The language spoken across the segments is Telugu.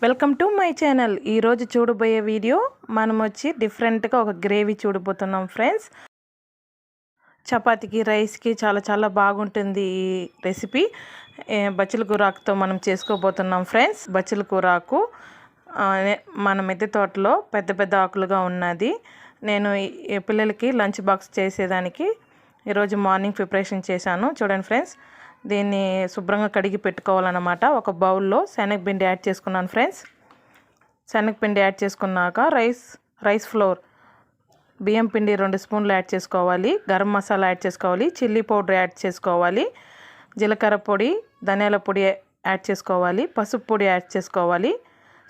Welcome to my channel. ఈరోజు చూడబోయే వీడియో మనం వచ్చి డిఫరెంట్గా ఒక గ్రేవీ చూడబోతున్నాం ఫ్రెండ్స్. చపాతీకి రైస్కి చాలా చాలా బాగుంటుంది ఈ రెసిపీ. బచ్చల కూర ఆకుతో మనం చేసుకోబోతున్నాం ఫ్రెండ్స్. బచ్చల కూర ఆకు మన మిద్దె తోటలో పెద్ద పెద్ద ఆకులుగా ఉన్నది. నేను పిల్లలకి లంచ్ బాక్స్ చేసేదానికి ఈరోజు మార్నింగ్ ప్రిపరేషన్ చేశాను. చూడండి ఫ్రెండ్స్, దీన్ని శుభ్రంగా కడిగి పెట్టుకోవాలన్నమాట. ఒక బౌల్లో శనగపిండి యాడ్ చేసుకున్నాను ఫ్రెండ్స్. శనగపిండి యాడ్ చేసుకున్నాక రైస్ ఫ్లోర్ బియ్యం పిండి 2 స్పూన్లు యాడ్ చేసుకోవాలి. గరం మసాలా యాడ్ చేసుకోవాలి. చిల్లీ పౌడర్ యాడ్ చేసుకోవాలి. జీలకర్ర పొడి, ధనియాల పొడి యాడ్ చేసుకోవాలి. పసుపు పొడి యాడ్ చేసుకోవాలి.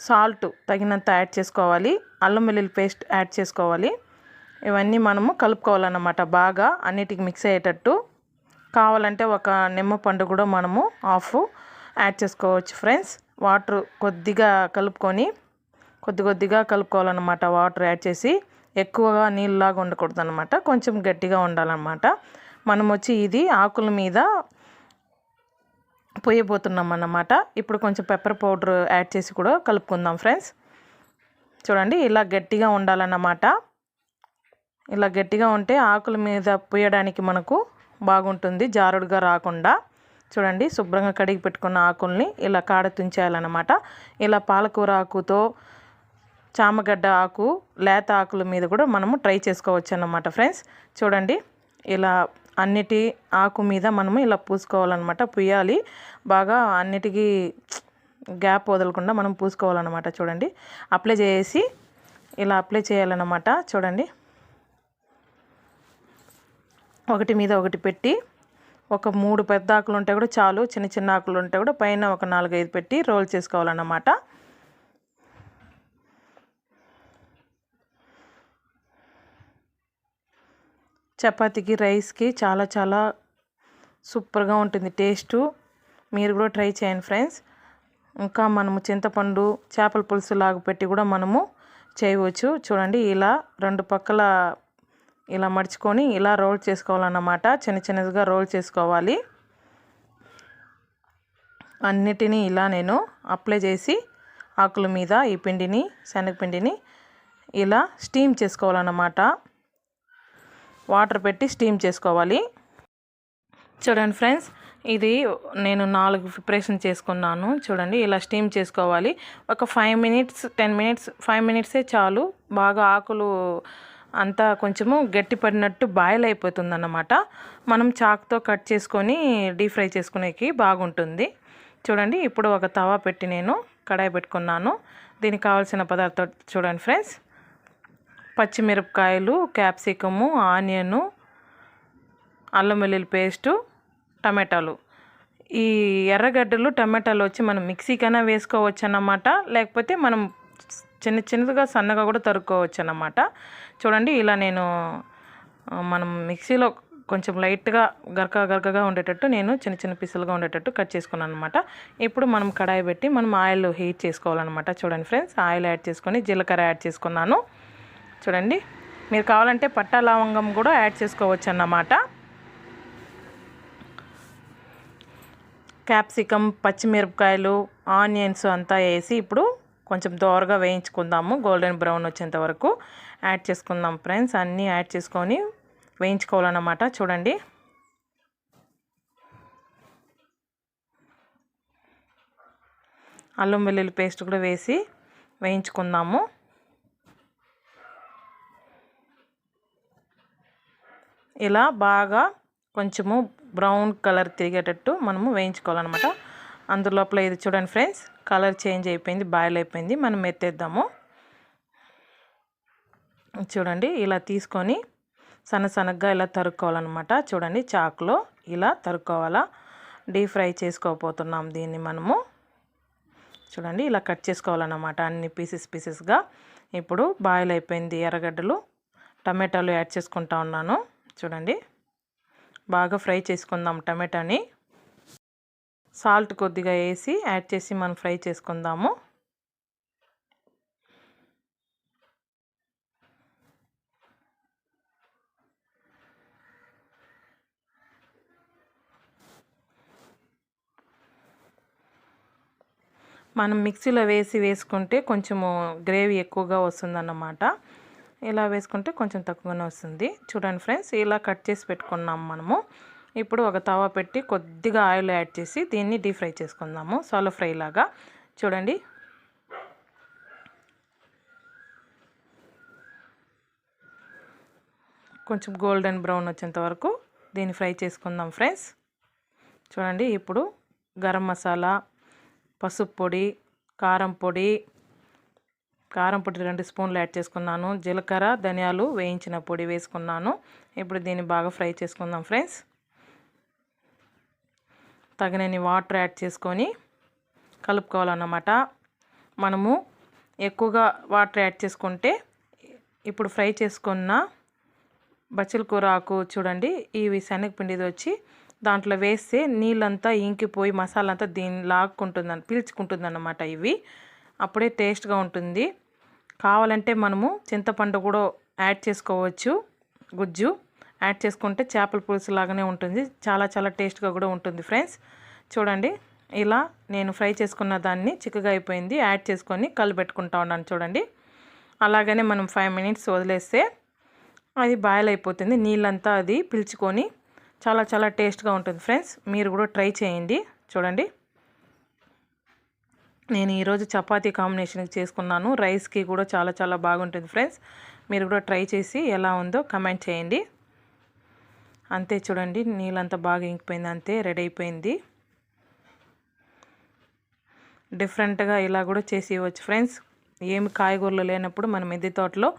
సాల్ట్ తగినంత యాడ్ చేసుకోవాలి. అల్లం వెల్లుల్లి పేస్ట్ యాడ్ చేసుకోవాలి. ఇవన్నీ మనము కలుపుకోవాలన్నమాట. బాగా అన్నిటికి మిక్స్ అయ్యేటట్టు. కావాలంటే ఒక నిమ్మపండు కూడా మనము హాఫ్ యాడ్ చేసుకోవచ్చు ఫ్రెండ్స్. వాటర్ కొద్దిగా కలుపుకొని కొద్దిగా కలుపుకోవాలన్నమాట. వాటర్ యాడ్ చేసి ఎక్కువగా నీళ్ళలాగా ఉండకూడదు అనమాట, కొంచెం గట్టిగా ఉండాలన్నమాట. మనం వచ్చి ఇది ఆకుల మీద పొయ్యబోతున్నాం అన్నమాట. ఇప్పుడు కొంచెం పెప్పర్ పౌడర్ యాడ్ చేసి కూడా కలుపుకుందాం ఫ్రెండ్స్. చూడండి, ఇలా గట్టిగా ఉండాలన్నమాట. ఇలా గట్టిగా ఉంటే ఆకుల మీద పొయ్యడానికి మనకు బాగుంటుంది, జారుడుగా రాకుండా. చూడండి, శుభ్రంగా కడిగి పెట్టుకున్న ఆకుల్ని ఇలా కాడ తుంచేయాలన్నమాట. ఇలా పాలకూర ఆకుతో చామగడ్డ ఆకు, లేత ఆకుల మీద కూడా మనము ట్రై చేసుకోవచ్చు అన్నమాట ఫ్రెండ్స్. చూడండి, ఇలా అన్నిటి ఆకు మీద మనము ఇలా పూసుకోవాలన్నమాట. పుయ్యాలి బాగా, అన్నిటికీ గ్యాప్ వదలకుండా మనం పూసుకోవాలన్నమాట. చూడండి, అప్లై చేసి ఇలా అప్లై చేయాలన్నమాట. చూడండి, ఒకటి మీద ఒకటి పెట్టి ఒక 3 పెద్ద ఆకులు ఉంటే కూడా చాలు, చిన్న చిన్న ఆకులు ఉంటే కూడా పైన ఒక 4-5 పెట్టి రోల్ చేసుకోవాలన్నమాట. చపాతీకి రైస్కి చాలా చాలా సూపర్గా ఉంటుంది టేస్టు. మీరు కూడా ట్రై చేయండి ఫ్రెండ్స్. ఇంకా మనము చింతపండు చేపల పులుసు లాగా పెట్టి కూడా మనము చేయవచ్చు. చూడండి, ఇలా 2 పక్కల ఇలా మడుచుకొని ఇలా రోల్ చేసుకోవాలన్నమాట. చిన్నగా రోల్ చేసుకోవాలి. అన్నిటినీ ఇలా నేను అప్లై చేసి ఆకుల మీద ఈ పిండిని, శనగపిండిని ఇలా స్టీమ్ చేసుకోవాలన్నమాట. వాటర్ పెట్టి స్టీమ్ చేసుకోవాలి. చూడండి ఫ్రెండ్స్, ఇది నేను 4 ప్రిపరేషన్ చేసుకున్నాను. చూడండి, ఇలా స్టీమ్ చేసుకోవాలి. ఒక 5 మినిట్స్ 10 మినిట్స్ 5 మినిట్సే చాలు. బాగా ఆకులు అంతా కొంచెము గట్టి పడినట్టు బాయిల్ అయిపోతుంది అన్నమాట. మనం చాక్తో కట్ చేసుకొని డీప్ ఫ్రై చేసుకునేకి బాగుంటుంది. చూడండి, ఇప్పుడు ఒక తవా పెట్టి నేను కడాయి పెట్టుకున్నాను. దీనికి కావాల్సిన పదార్థాలు చూడండి ఫ్రెండ్స్. పచ్చిమిరపకాయలు, క్యాప్సికము, ఆనియను, అల్లం వెల్లుల్లి పేస్టు, టమాటాలు. ఈ ఎర్రగడ్డలు టమాటాలు వచ్చి మనం మిక్సీకైనా వేసుకోవచ్చు అన్నమాట, లేకపోతే మనం చిన్నగా సన్నగా కూడా తరుక్కోవచ్చు అన్నమాట. చూడండి, ఇలా నేను మనం మిక్సీలో కొంచెం లైట్గా గరకగా ఉండేటట్టు నేను చిన్న పీసులుగా ఉండేటట్టు కట్ చేసుకున్నాను అనమాట. ఇప్పుడు మనం కడాయి పెట్టి మనం ఆయిల్ హీట్ చేసుకోవాలన్నమాట. చూడండి ఫ్రెండ్స్, ఆయిల్ యాడ్ చేసుకొని జీలకర్ర యాడ్ చేసుకున్నాను. చూడండి, మీరు కావాలంటే పట్టా లవంగం కూడా యాడ్ చేసుకోవచ్చు అన్నమాట. క్యాప్సికమ్, పచ్చిమిరపకాయలు, ఆనియన్స్ అంతా వేసి ఇప్పుడు కొంచెం దోరగా వేయించుకుందాము. గోల్డెన్ బ్రౌన్ వచ్చేంత వరకు యాడ్ చేసుకుందాం ఫ్రెండ్స్. అన్నీ యాడ్ చేసుకొని వేయించుకోవాలన్నమాట. చూడండి, అల్లం వెల్లుల్లి పేస్ట్ కూడా వేసి వేయించుకుందాము. ఇలా బాగా కొంచెము బ్రౌన్ కలర్ తిరిగేటట్టు మనము వేయించుకోవాలన్నమాట. అందులోపల ఇది చూడండి ఫ్రెండ్స్, కలర్ చేంజ్ అయిపోయింది, బాయిల్ అయిపోయింది. మనం ఎత్తేద్దాము. చూడండి, ఇలా తీసుకొని సన్నగా ఇలా తరుక్కోవాలన్నమాట. చూడండి, చాకులో ఇలా తరుక్కోవాలా. డీప్ ఫ్రై చేసుకోపోతున్నాం దీన్ని మనము. చూడండి, ఇలా కట్ చేసుకోవాలన్నమాట అన్ని పీసెస్గా. ఇప్పుడు బాయిల్ అయిపోయింది ఎర్రగడ్డలు, టమాటాలు యాడ్ చేసుకుంటా ఉన్నాను. చూడండి, బాగా ఫ్రై చేసుకుందాం టమాటాని. సాల్ట్ కొద్దిగా వేసి యాడ్ చేసి మనం ఫ్రై చేసుకుందాము. మనం మిక్సీలో వేసుకుంటే కొంచెము గ్రేవీ ఎక్కువగా వస్తుందన్నమాట. ఇలా వేసుకుంటే కొంచెం తక్కువగానే వస్తుంది. చూడండి ఫ్రెండ్స్, ఇలా కట్ చేసి పెట్టుకున్నాము మనము. ఇప్పుడు ఒక తవా పెట్టి కొద్దిగా ఆయిల్ యాడ్ చేసి దీన్ని డీప్ ఫ్రై చేసుకుందాము, సాలో ఫ్రై లాగా. చూడండి, కొంచెం గోల్డెన్ బ్రౌన్ వచ్చేంత వరకు దీన్ని ఫ్రై చేసుకుందాం ఫ్రెండ్స్. చూడండి, ఇప్పుడు గరం మసాలా, పసుపు పొడి, కారం పొడి 2 స్పూన్లు యాడ్ చేసుకున్నాను. జీలకర్ర, ధనియాలు వేయించిన పొడి వేసుకున్నాను. ఇప్పుడు దీన్ని బాగా ఫ్రై చేసుకుందాం ఫ్రెండ్స్. తగినన్ని వాటర్ యాడ్ చేసుకొని కలుపుకోవాలన్నమాట. మనము ఎక్కువగా వాటర్ యాడ్ చేసుకుంటే ఇప్పుడు ఫ్రై చేసుకున్న బచ్చలి కూర ఆకు చూడండి, ఇవి శనగపిండిది వచ్చి దాంట్లో వేస్తే నీళ్ళంతా ఇంకిపోయి మసాలా అంతా దీన్ని పీల్చుకుంటుందన్నమాట. ఇవి అప్పుడే టేస్ట్గా ఉంటుంది. కావాలంటే మనము చింతపండు కూడా యాడ్ చేసుకోవచ్చు. గుజ్జు యాడ్ చేసుకుంటే చేపల పులుసు లాగానే ఉంటుంది. చాలా చాలా టేస్ట్గా కూడా ఉంటుంది ఫ్రెండ్స్. చూడండి, ఇలా నేను ఫ్రై చేసుకున్న దాన్ని చిక్కగా అయిపోయింది యాడ్ చేసుకొని కలిపెట్టుకుంటా ఉన్నాను. చూడండి, అలాగనే మనం 5 మినిట్స్ వదిలేస్తే అది బాయిల్ అయిపోతుంది. నీళ్ళంతా అది పిలుచుకొని చాలా చాలా టేస్ట్గా ఉంటుంది ఫ్రెండ్స్. మీరు కూడా ట్రై చేయండి. చూడండి, నేను ఈరోజు చపాతీ కాంబినేషన్కి చేసుకున్నాను. రైస్కి కూడా చాలా చాలా బాగుంటుంది ఫ్రెండ్స్. మీరు కూడా ట్రై చేసి ఎలా ఉందో కమెంట్ చేయండి. అంతే, చూడండి, నీళ్ళంతా బాగా ఇంకిపోయింది. అంతే, రెడీ అయిపోయింది. డిఫరెంట్గా ఇలా కూడా చేసి ఇవ్వచ్చు ఫ్రెండ్స్. ఏమి కాయగూరలు లేనప్పుడు మనం మిద్దె తోటలో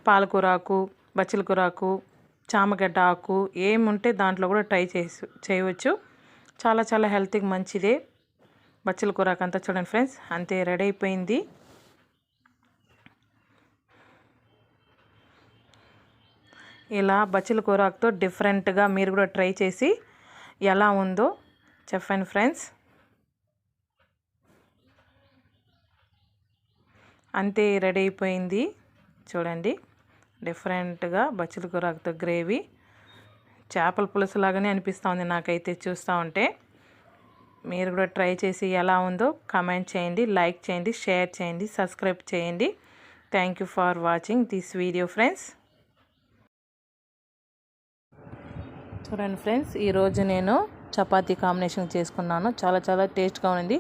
పాలకూర ఆకు, బచ్చలి కూర ఆకు, చామగడ్డ ఆకు ఏముంటే దాంట్లో కూడా ట్రై చేయవచ్చు. చాలా చాలా హెల్త్కి మంచిదే బచ్చలి కూర ఆకు అంతా. చూడండి ఫ్రెండ్స్, అంతే రెడీ అయిపోయింది. ఇలా బచ్చలి కూర ఆకుతో డిఫరెంట్గా మీరు కూడా ట్రై చేసి ఎలా ఉందో చెప్పండి ఫ్రెండ్స్. అంతే రెడీ అయిపోయింది. చూడండి, డిఫరెంట్గా బచ్చలి కూర ఆకుతో గ్రేవీ చేపల పులుసు లాగానే అనిపిస్తుంది నాకైతే చూస్తూ ఉంటే. మీరు కూడా ట్రై చేసి ఎలా ఉందో కామెంట్ చేయండి, లైక్ చేయండి, షేర్ చేయండి, సబ్స్క్రైబ్ చేయండి. Thank you for watching this video friends. చూడండి ఫ్రెండ్స్, ఈరోజు నేను చపాతీ కాంబినేషన్ చేసుకున్నాను. చాలా చాలా టేస్ట్గా ఉంది.